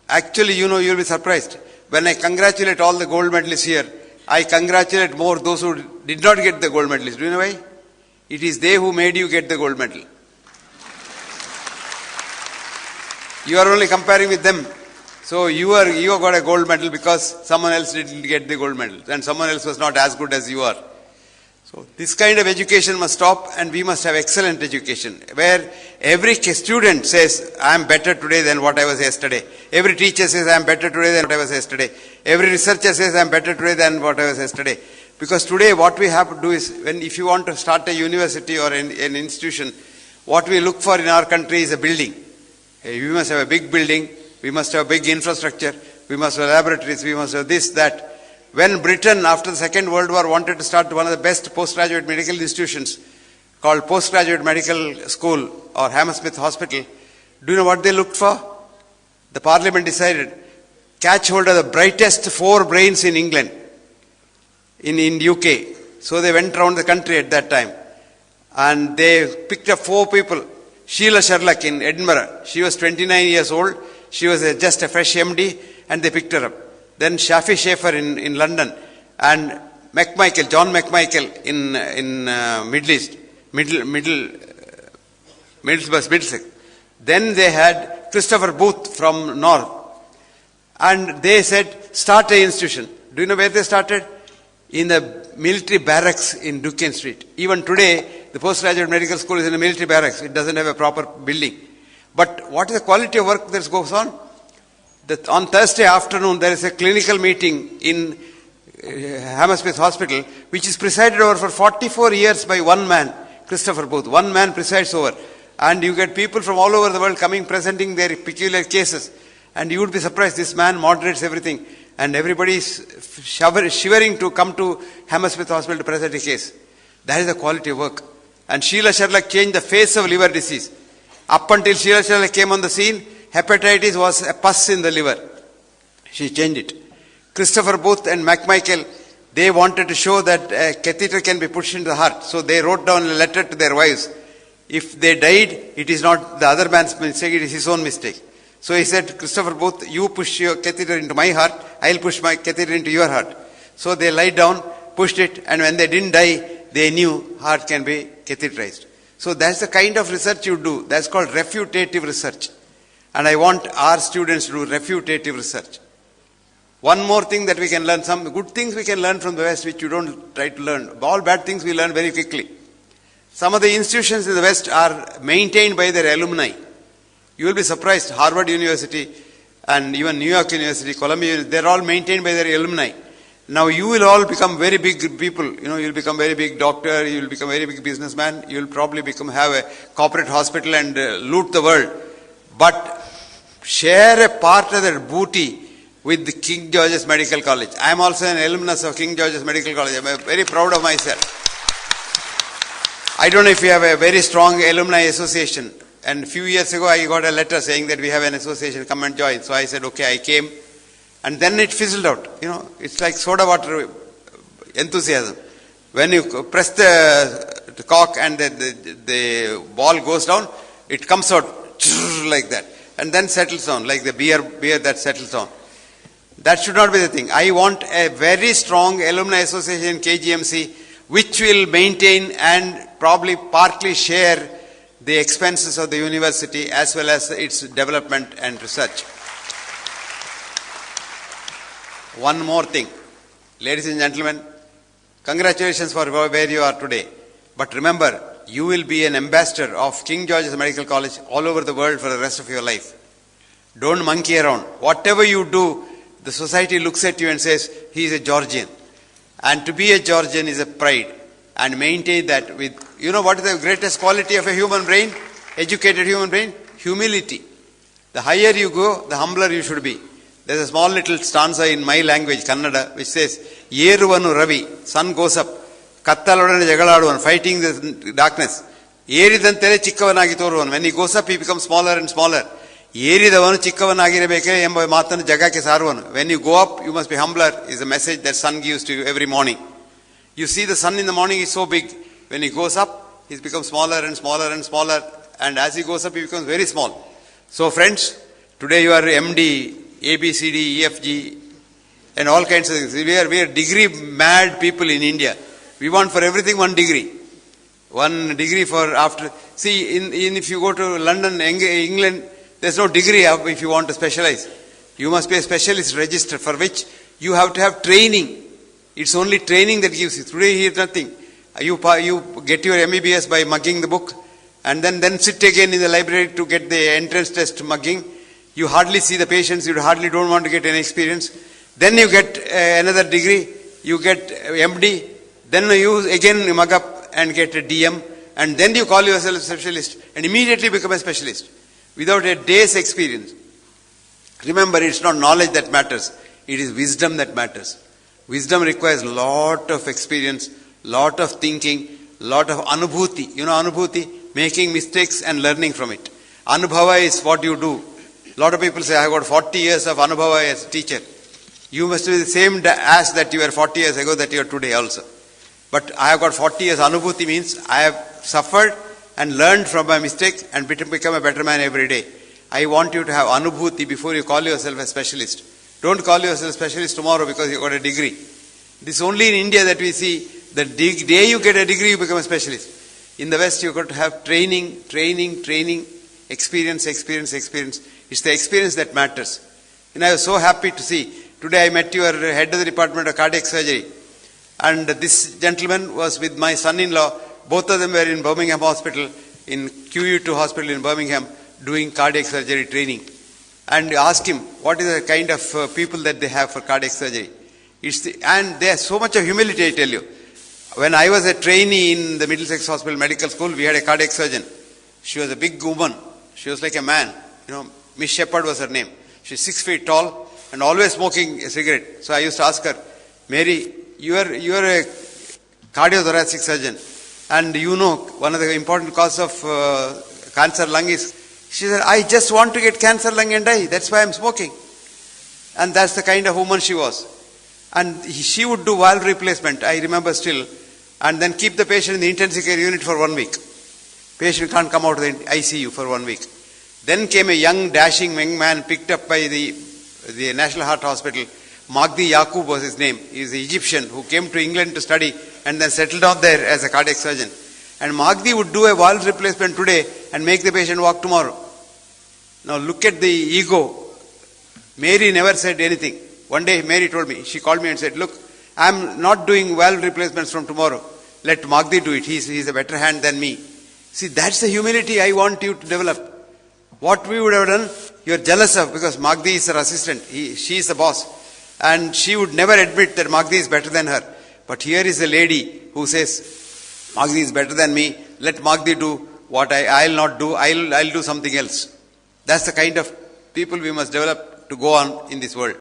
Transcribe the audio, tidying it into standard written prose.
Actually, you'll be surprised. When I congratulate all the gold medalists here, I congratulate more those who did not get the gold medalist. Do you know why? It is they who made you get the gold medal. You are only comparing with them. So you got a gold medal because someone else didn't get the gold medal and someone else was not as good as you are. So this kind of education must stop, and we must have excellent education where every student says, I am better today than what I was yesterday. Every teacher says, I am better today than what I was yesterday. Every researcher says, I am better today than what I was yesterday. Because today what we have to do is, if you want to start a university or an institution, what we look for in our country is a building. We must have a big building. We must have big infrastructure, we must have laboratories, we must have this, that. When Britain, after the Second World War, wanted to start one of the best postgraduate medical institutions called Postgraduate Medical School or Hammersmith Hospital, do you know what they looked for? The Parliament decided, catch hold of the brightest 4 brains in England, in UK. So they went around the country at that time and they picked up 4 people. Sheila Sherlock in Edinburgh, she was 29 years old. She was just a fresh MD, and they picked her up. Then Shafi Schaefer in London, and John McMichael in Middlesex. Then they had Christopher Booth from North, and they said, start an institution. Do you know where they started? In the military barracks in Duquesne Street. Even today, the postgraduate medical school is in a military barracks. It doesn't have a proper building. But what is the quality of work that goes on? On Thursday afternoon, there is a clinical meeting in Hammersmith Hospital, which is presided over for 44 years by one man, Christopher Booth. One man presides over. And you get people from all over the world coming, presenting their peculiar cases. And you would be surprised, this man moderates everything. And everybody is shivering to come to Hammersmith Hospital to present a case. That is the quality of work. And Sheila Sherlock changed the face of liver disease. Up until Sheila Sherlock came on the scene, hepatitis was a pus in the liver. She changed it. Christopher Booth and McMichael, they wanted to show that a catheter can be pushed into the heart. So they wrote down a letter to their wives. If they died, it is not the other man's mistake, it is his own mistake. So he said, Christopher Booth, you push your catheter into my heart, I'll push my catheter into your heart. So they lied down, pushed it, and when they didn't die, they knew heart can be catheterized. So that's the kind of research you do. That's called refutative research. And I want our students to do refutative research. One more thing that we can learn, some good things we can learn from the West which you don't try to learn. All bad things we learn very quickly. Some of the institutions in the West are maintained by their alumni. You will be surprised, Harvard University and even New York University, Columbia, they're all maintained by their alumni. Now you will all become very big people. You'll become very big doctor, you'll become very big businessman, you'll probably have a corporate hospital and loot the world. But share a part of that booty with the King George's Medical College. I am also an alumnus of King George's Medical College. I am very proud of myself. I don't know if you have a very strong alumni association. And a few years ago I got a letter saying that we have an association, come and join. So I said, okay, I came. And then it fizzled out. It's like soda water enthusiasm. When you press the cork and the ball goes down, it comes out like that. And then settles down, like the beer that settles down. That should not be the thing. I want a very strong alumni association, KGMC, which will maintain and probably partly share the expenses of the university as well as its development and research. One more thing. Ladies and gentlemen, congratulations for where you are today. But remember, you will be an ambassador of King George's Medical College all over the world for the rest of your life. Don't monkey around. Whatever you do, the society looks at you and says, he is a Georgian. And to be a Georgian is a pride. And maintain that with, what is the greatest quality of a human brain? Educated human brain? Humility. The higher you go, the humbler you should be. There's a small little stanza in my language, Kannada, which says, Yeruvanu Ravi, sun goes up, Kattalodane Jagaladuvan, fighting the darkness. Yeridantele chikkavanagi toruvan. When he goes up, he becomes smaller and smaller. Yeridavanu chikkavanagirabeke emba matanu jagake saruvanu. When you go up, you must be humbler, is a message that sun gives to you every morning. You see the sun in the morning is so big. When he goes up, he becomes smaller and smaller and smaller. And as he goes up, he becomes very small. So friends, today you are MD A, B, C, D, E, F, G, and all kinds of things. We are degree mad people in India. We want for everything 1 degree. 1 degree for after. See, if you go to London, England, there's no degree if you want to specialize. You must be a specialist register, for which you have to have training. It's only training that gives you. Today here nothing. You get your MBBS by mugging the book, and then sit again in the library to get the entrance test mugging. You hardly see the patients. You hardly don't want to get any experience. Then you get another degree. You get MD. Then you again mug up and get a DM, and then you call yourself a specialist and immediately become a specialist without a day's experience. Remember, it's not knowledge that matters. It is wisdom that matters. Wisdom requires lot of experience, lot of thinking, lot of anubhuti. You know anubhuti? Making mistakes and learning from it. Anubhava is what you do. Lot of people say, I have got 40 years of anubhava as a teacher. You must be the same as that you were 40 years ago that you are today also. But I have got 40 years anubhuti means I have suffered and learned from my mistake and become a better man every day. I want you to have anubhuti before you call yourself a specialist. Don't call yourself a specialist tomorrow because you got a degree. This is only in India that we see the day you get a degree you become a specialist. In the West you got to have training, experience. It's the experience that matters. And I was so happy to see. Today I met your head of the department of cardiac surgery. And this gentleman was with my son-in-law. Both of them were in Birmingham Hospital, in QU2 Hospital in Birmingham, doing cardiac surgery training. And asked him, what is the kind of people that they have for cardiac surgery? And there's so much of humility, I tell you. When I was a trainee in the Middlesex Hospital Medical School, we had a cardiac surgeon. She was a big woman. She was like a man. Miss Shepherd was her name. She's 6 feet tall and always smoking a cigarette. So I used to ask her, Mary, you are a cardiothoracic surgeon, and you know one of the important causes of cancer lung is. She said, I just want to get cancer lung and die. That's why I'm smoking. And that's the kind of woman she was. And she would do valve replacement, I remember still, and then keep the patient in the intensive care unit for 1 week. Patient can't come out of the ICU for 1 week. Then came a young, dashing young man picked up by the National Heart Hospital. Magdi Yaqub was his name. He is an Egyptian who came to England to study and then settled down there as a cardiac surgeon. And Magdi would do a valve replacement today and make the patient walk tomorrow. Now look at the ego. Mary never said anything. One day Mary told me, she called me and said, look, I'm not doing valve replacements from tomorrow. Let Magdi do it. He's a better hand than me. See, that's the humility I want you to develop. What we would have done, you're jealous of because Magdi is her assistant. She is the boss. And she would never admit that Magdi is better than her. But here is a lady who says, Magdi is better than me. Let Magdi do what I'll not do. I'll do something else. That's the kind of people we must develop to go on in this world.